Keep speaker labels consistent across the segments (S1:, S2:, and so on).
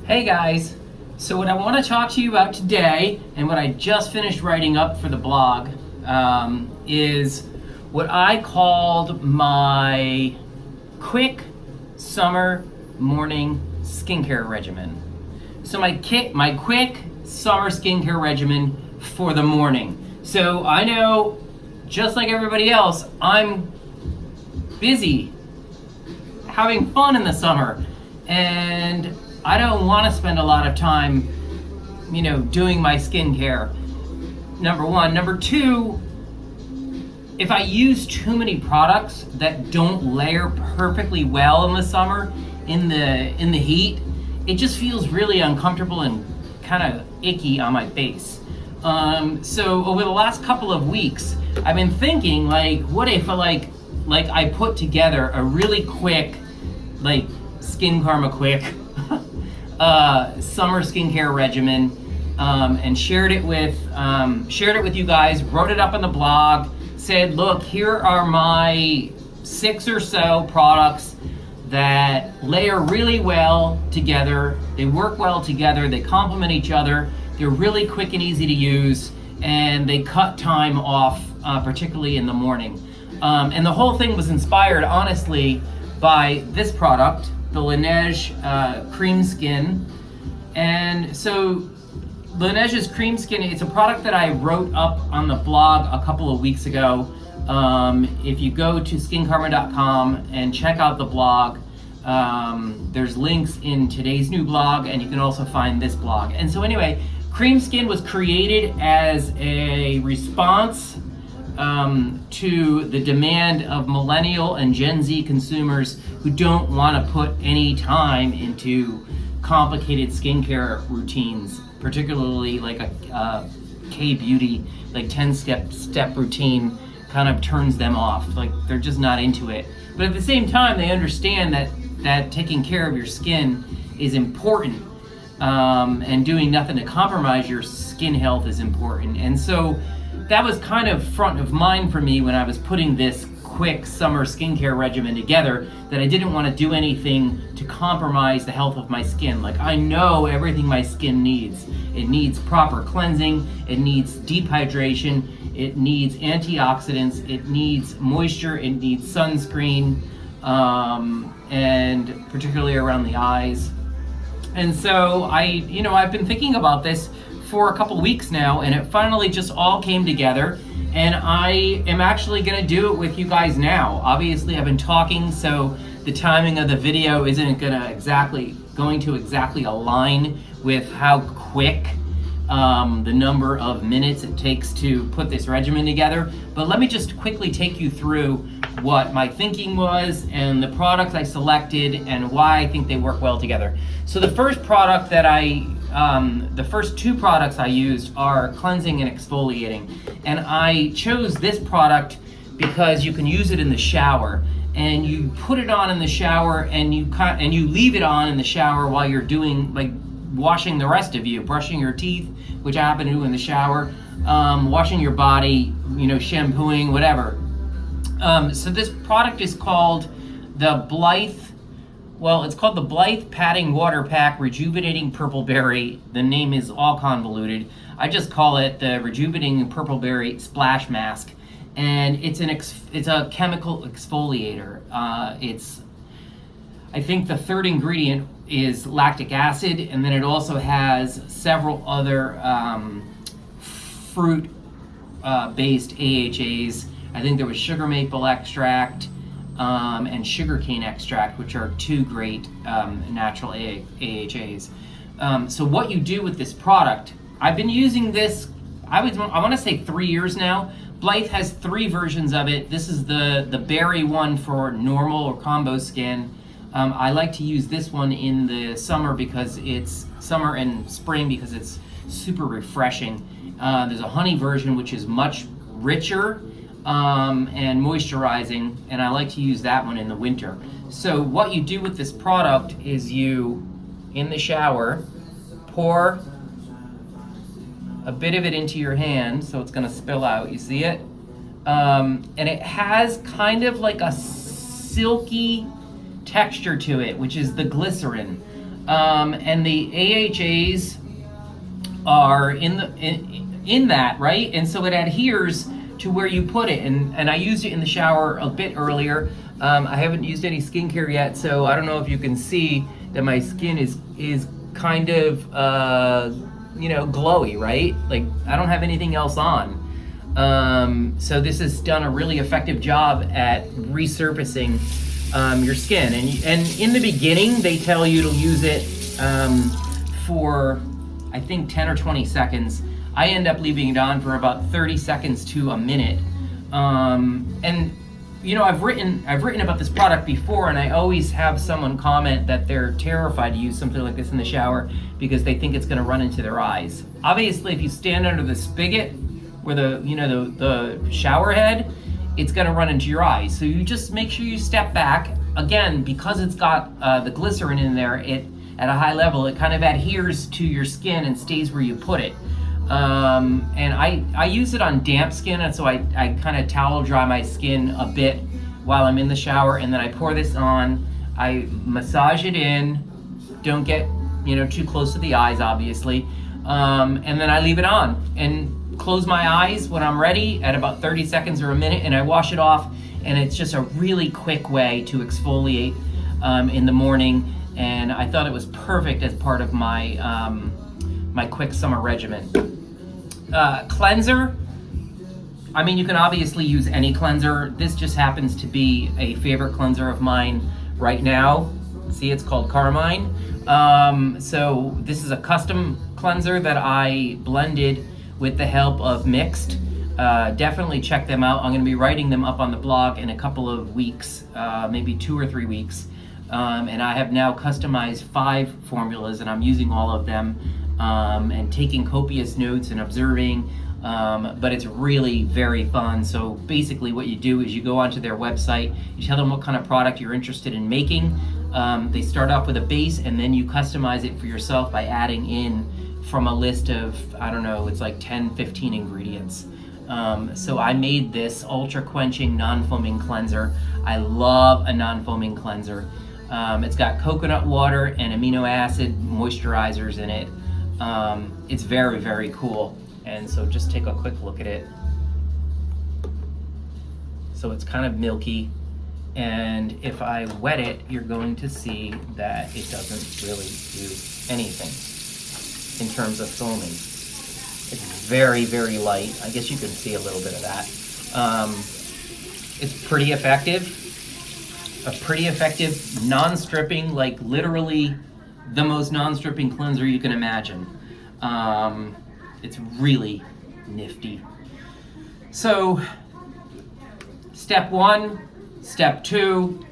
S1: Hey guys, so what I want to talk to you about today, and what I just finished writing up for the blog, is what I called my quick summer morning skincare regimen. So my quick summer skincare regimen for the morning. So I know, just like everybody else, I'm busy having fun in the summer, and I don't want to spend a lot of time, doing my skincare. Number one. Number two, if I use too many products that don't layer perfectly well in the summer, in the heat, it just feels really uncomfortable and kind of icky on my face. So over the last couple of weeks, I've been thinking, what if I put together a really quick, SKINCARMA quick summer skincare regimen, and shared it with you guys. Wrote it up on the blog. Said, look, here are my 6 or so products that layer really well together. They work well together. They complement each other. They're really quick and easy to use, and they cut time off, particularly in the morning. And the whole thing was inspired, honestly, by this product, the Laneige Cream Skin. And so Laneige's Cream Skin, it's a product that I wrote up on the blog a couple of weeks ago. If you go to SKINCARMA.com and check out the blog, there's links in today's new blog, and you can also find this blog. And so anyway, Cream Skin was created as a response to the demand of millennial and Gen Z consumers who don't want to put any time into complicated skincare routines, particularly like a K-beauty, 10-step routine kind of turns them off. They're just not into it. But at the same time, they understand that taking care of your skin is important, and doing nothing to compromise your skin health is important. And so that was kind of front of mind for me when I was putting this quick summer skincare regimen together, that I didn't want to do anything to compromise the health of my skin. I know everything my skin needs. It needs proper cleansing, it needs deep hydration, it needs antioxidants, it needs moisture, it needs sunscreen, and particularly around the eyes. And so I've been thinking about this for a couple weeks now, and it finally just all came together, and I am actually going to do it with you guys now. Obviously, I've been talking, so the timing of the video isn't going to exactly align with how quick the number of minutes it takes to put this regimen together. But let me just quickly take you through what my thinking was and the products I selected and why I think they work well together. So the first product the first 2 products I used are cleansing and exfoliating. And I chose this product because you can use it in the shower. And you put it on in the shower, and you leave it on in the shower while you're doing, washing the rest of you, brushing your teeth, which I happen to do in the shower, washing your body, shampooing, whatever. So this product is called the Blythe. Well, it's called the Blythe Patting Water Pack Rejuvenating Purple Berry. The name is all convoluted. I just call it the Rejuvenating Purple Berry Splash Mask. And it's a chemical exfoliator. I think the third ingredient is lactic acid, and then it also has several other fruit-based AHAs. I think there was sugar maple extract, and sugarcane extract, which are 2 great natural AHAs. So what you do with this product, I've been using this, I want to say 3 years now. Blythe has 3 versions of it. This is the berry one for normal or combo skin. I like to use this one in the summer because it's summer and spring because it's super refreshing. There's a honey version which is much richer and moisturizing, and I like to use that one in the winter. So what you do with this product is you, in the shower, pour a bit of it into your hand, so it's gonna spill out, you see it? And it has kind of like a silky texture to it, which is the glycerin. and the AHAs are in that, right? And so it adheres to where you put it. And I used it in the shower a bit earlier. I haven't used any skincare yet, so I don't know if you can see that my skin is kind of glowy, right? Like I don't have anything else on. So this has done a really effective job at resurfacing your skin. And in the beginning, they tell you to use it for, I think, 10 or 20 seconds. I end up leaving it on for about 30 seconds to a minute. And I've written about this product before, and I always have someone comment that they're terrified to use something like this in the shower because they think it's going to run into their eyes. Obviously, if you stand under the spigot where the shower head, it's going to run into your eyes. So you just make sure you step back. Again, because it's got the glycerin in there, it at a high level, it kind of adheres to your skin and stays where you put it. And I use it on damp skin, and so I kind of towel dry my skin a bit while I'm in the shower, and then I pour this on. I massage it in. Don't get too close to the eyes, obviously. And then I leave it on and close my eyes when I'm ready at about 30 seconds or a minute, and I wash it off. And it's just a really quick way to exfoliate in the morning. And I thought it was perfect as part of my my quick summer regimen. Cleanser. I mean, you can obviously use any cleanser. This just happens to be a favorite cleanser of mine right now. See, it's called Carmine. So this is a custom cleanser that I blended with the help of Mixed. Definitely check them out. I'm going to be writing them up on the blog in a couple of weeks, maybe 2 or 3 weeks. And I have now customized 5 formulas, and I'm using all of them and taking copious notes and observing. But it's really very fun. So basically what you do is you go onto their website, you tell them what kind of product you're interested in making. They start off with a base, and then you customize it for yourself by adding in from a list of, I don't know, it's like 10, 15 ingredients. So I made this ultra quenching non-foaming cleanser. I love a non-foaming cleanser. It's got coconut water and amino acid moisturizers in it. It's very, very cool. And so just take a quick look at it. So it's kind of milky. And if I wet it, you're going to see that it doesn't really do anything in terms of foaming. It's very, very light. I guess you can see a little bit of that. It's pretty effective. A pretty effective non-stripping, like literally the most non-stripping cleanser you can imagine. It's really nifty. So, step 1, step 2,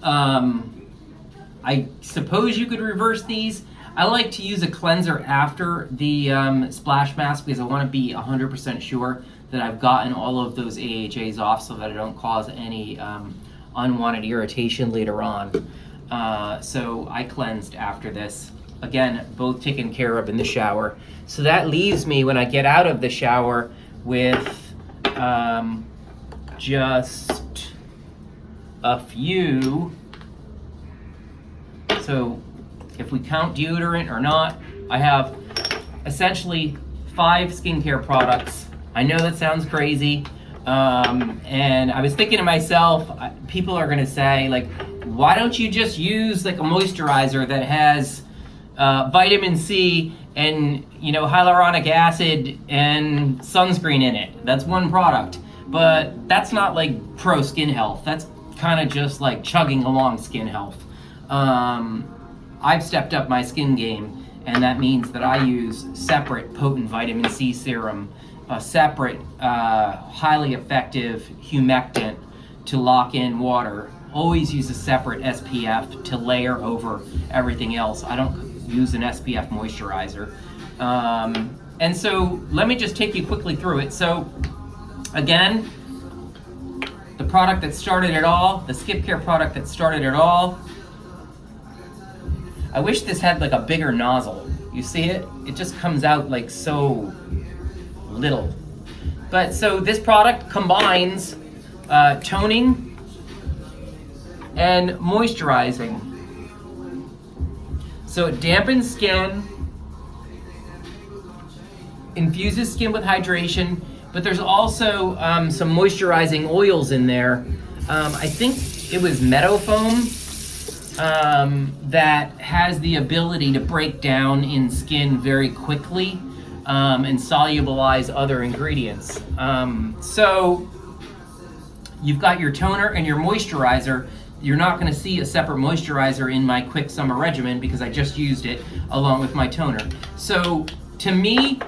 S1: I suppose you could reverse these. I like to use a cleanser after the splash mask because I want to be 100% sure that I've gotten all of those AHAs off so that I don't cause any unwanted irritation later on. So I cleansed after this. Again, both taken care of in the shower. So that leaves me, when I get out of the shower, with just a few. So if we count deodorant or not, I have essentially 5 skincare products. I know that sounds crazy. And I was thinking to myself, people are gonna say, like, why don't you just use like a moisturizer that has vitamin C and hyaluronic acid and sunscreen in it? That's one product. But that's not like pro skin health. That's kind of just like chugging along skin health. I've stepped up my skin game, and that means that I use separate potent vitamin C serum, a separate highly effective humectant to lock in water. Always use a separate SPF to layer over everything else. I don't use an SPF moisturizer. And so let me just take you quickly through it. So again, the product that started it all, the Skip Care product that started it all. I wish this had like a bigger nozzle. You see it? It just comes out like so little. But so this product combines toning and moisturizing. So it dampens skin, infuses skin with hydration, but there's also some moisturizing oils in there. I think it was meadow foam that has the ability to break down in skin very quickly and solubilize other ingredients. So you've got your toner and your moisturizer. You're not going to see a separate moisturizer in my quick summer regimen because I just used it along with my toner. So to me,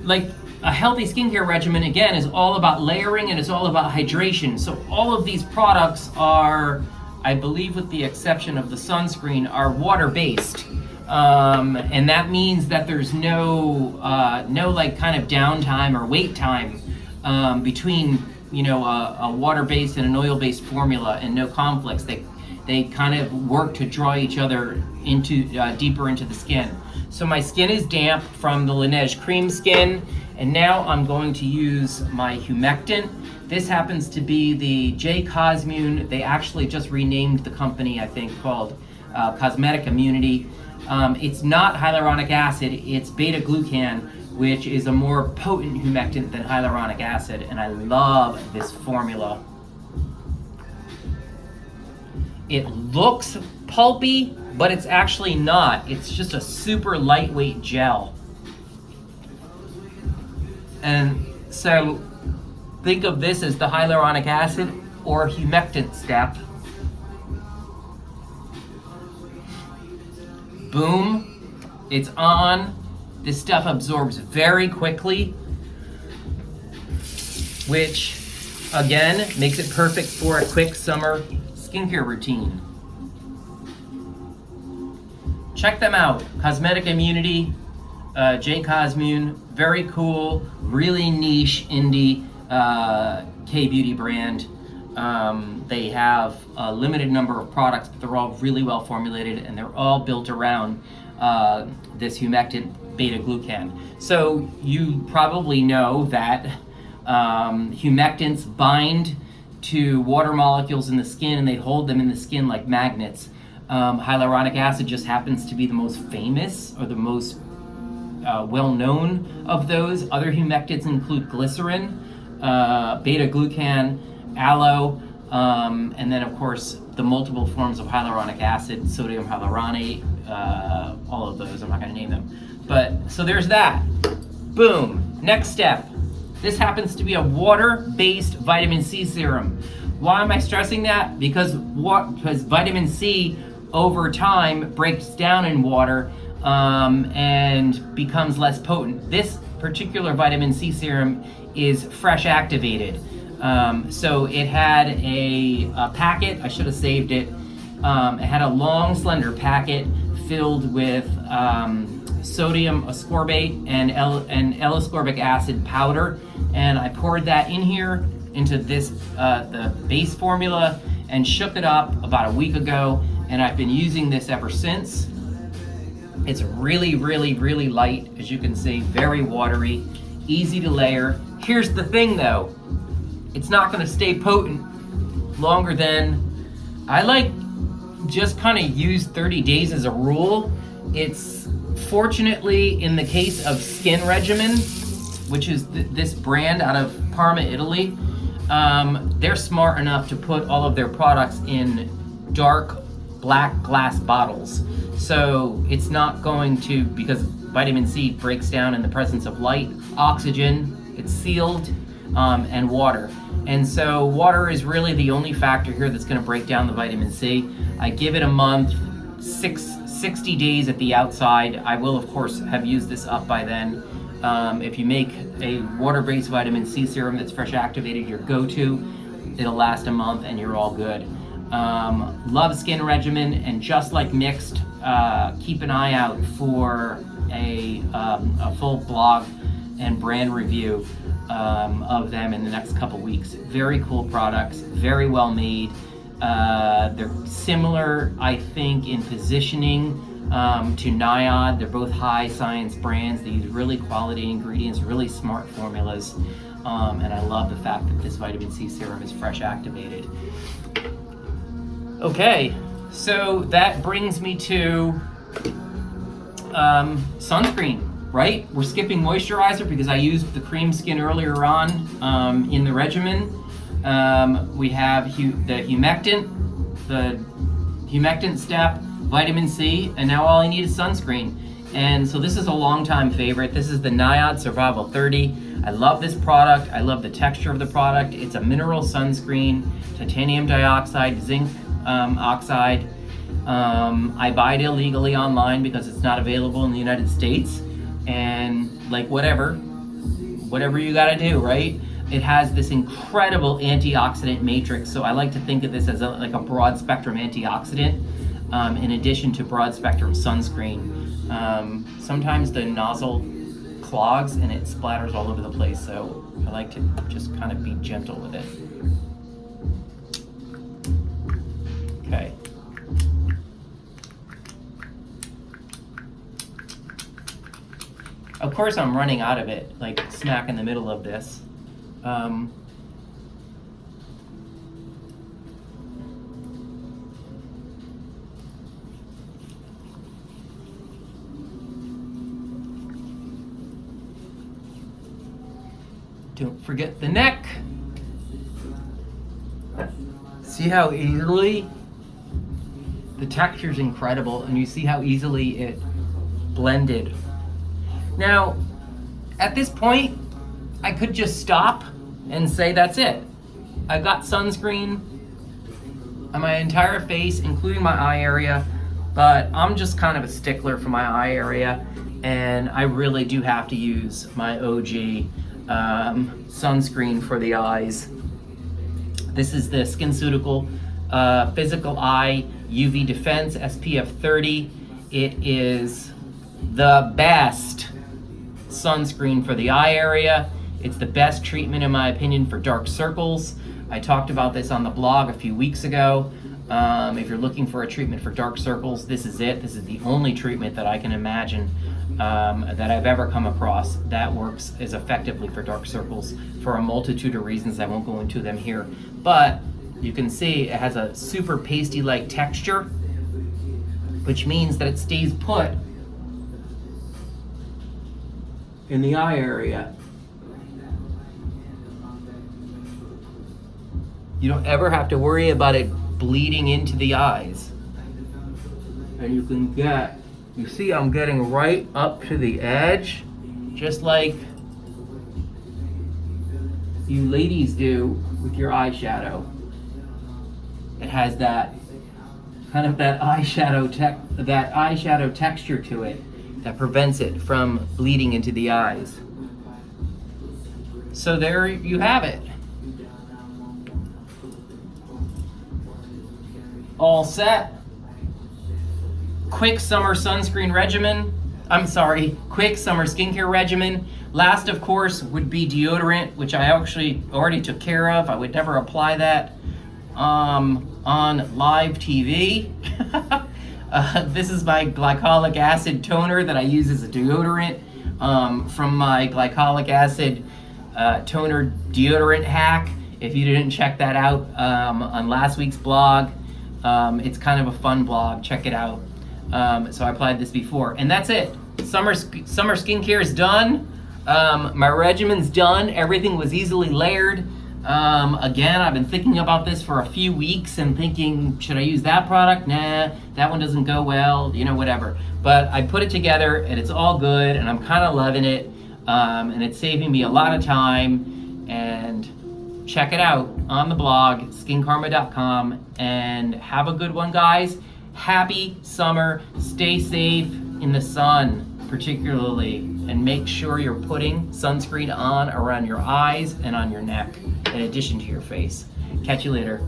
S1: like, a healthy skincare regimen, again, is all about layering and it's all about hydration. So all of these products are, I believe with the exception of the sunscreen, are water-based. And that means that there's no like kind of downtime or wait time between, you know, a water-based and an oil-based formula, and no conflicts. They kind of work to draw each other into deeper into the skin. So my skin is damp from the Laneige Cream Skin, and now I'm going to use my Humectant. This happens to be the J Cosmune. They actually just renamed the company, I think, called Cosmetic Immunity. It's not hyaluronic acid, it's beta-glucan, which is a more potent humectant than hyaluronic acid, and I love this formula. It looks pulpy, but it's actually not. It's just a super lightweight gel. And so think of this as the hyaluronic acid or humectant step. Boom, it's on. This stuff absorbs very quickly, which again makes it perfect for a quick summer skincare routine. Check them out, Cosmetic Immunity, J Cosmune, very cool, really niche indie K-beauty brand. They have a limited number of products, but they're all really well formulated, and they're all built around this humectant beta-glucan. So you probably know that humectants bind to water molecules in the skin, and they hold them in the skin like magnets. Hyaluronic acid just happens to be the most famous or the most well-known of those. Other humectants include glycerin, beta-glucan, aloe, and then of course the multiple forms of hyaluronic acid, sodium hyaluronate, all of those, I'm not going to name them. But so there's that. Boom. Next step. This happens to be a water-based vitamin C serum. Why am I stressing that? Because vitamin C over time breaks down in water and becomes less potent. This particular vitamin C serum is fresh activated. So it had a packet, I should have saved it. It had a long, slender packet filled with sodium ascorbate and L-ascorbic acid powder, and I poured that in here into this the base formula and shook it up about a week ago, and I've been using this ever since. It's really, really, really light, as you can see, very watery, easy to layer. Here's the thing though, it's not going to stay potent longer than, I like just kind of use 30 days as a rule. It's fortunately, in the case of Skin Regimen, which is this brand out of Parma, Italy, they're smart enough to put all of their products in dark black glass bottles. So it's not going to, because vitamin C breaks down in the presence of light, oxygen, it's sealed, and water. And so water is really the only factor here that's going to break down the vitamin C. I give it a month, 60 days at the outside. I will, of course, have used this up by then. If you make a water-based vitamin C serum that's fresh activated your go-to, it'll last a month and you're all good. Love Skin Regimen, and just like Mixed, keep an eye out for a full blog and brand review of them in the next couple weeks. Very cool products, very well made. They're similar, I think, in positioning to Niod. They're both high science brands. They use really quality ingredients, really smart formulas, and I love the fact that this vitamin C serum is fresh activated. Okay, So that brings me to sunscreen, right? We're skipping moisturizer because I used the cream skin earlier on in the regimen. We have the humectant step, vitamin C, and now all I need is sunscreen. And so this is a long-time favorite. This is the Naiyot Survival 30. I love this product. I love the texture of the product. It's a mineral sunscreen, titanium dioxide, zinc oxide. I buy it illegally online because it's not available in the United States. And like whatever you gotta do, right? It has this incredible antioxidant matrix. So I like to think of this as like a broad spectrum antioxidant in addition to broad spectrum sunscreen. Sometimes the nozzle clogs and it splatters all over the place, so I like to just kind of be gentle with it. Okay. Of course I'm running out of it, like smack in the middle of this. Don't forget the neck. See how easily the texture is incredible, and you see how easily it blended. Now, at this point, I could just stop and say that's it. I've got sunscreen on my entire face, including my eye area, but I'm just kind of a stickler for my eye area, and I really do have to use my OG sunscreen for the eyes. This is the SkinCeutical Physical Eye UV Defense SPF 30. It is the best sunscreen for the eye area. It's the best treatment, in my opinion, for dark circles. I talked about this on the blog a few weeks ago. If you're looking for a treatment for dark circles, this is it. This is the only treatment that I can imagine that I've ever come across that works as effectively for dark circles for a multitude of reasons. I won't go into them here, but you can see it has a super pasty-like texture, which means that it stays put in the eye area. You don't ever have to worry about it bleeding into the eyes. And you can get, you see I'm getting right up to the edge, just like you ladies do with your eyeshadow. It has that kind of that eyeshadow texture to it that prevents it from bleeding into the eyes. So there you have it. All set. Quick summer sunscreen regimen. Quick summer skincare regimen. Last, of course, would be deodorant, which I actually already took care of. I would never apply that on live TV. This is my glycolic acid toner that I use as a deodorant from my glycolic acid toner deodorant hack. If you didn't check that out on last week's blog, it's kind of a fun blog. Check it out. So I applied this before, and that's it. Summer skincare is done. My regimen's done. Everything was easily layered. Again, I've been thinking about this for a few weeks and thinking, should I use that product? Nah, that one doesn't go well, whatever. But I put it together and it's all good and I'm kind of loving it. And it's saving me a lot of time. And check it out on the blog, SKINCARMA.com, and have a good one, guys. Happy summer. Stay safe in the sun, particularly, and make sure you're putting sunscreen on around your eyes and on your neck, in addition to your face. Catch you later.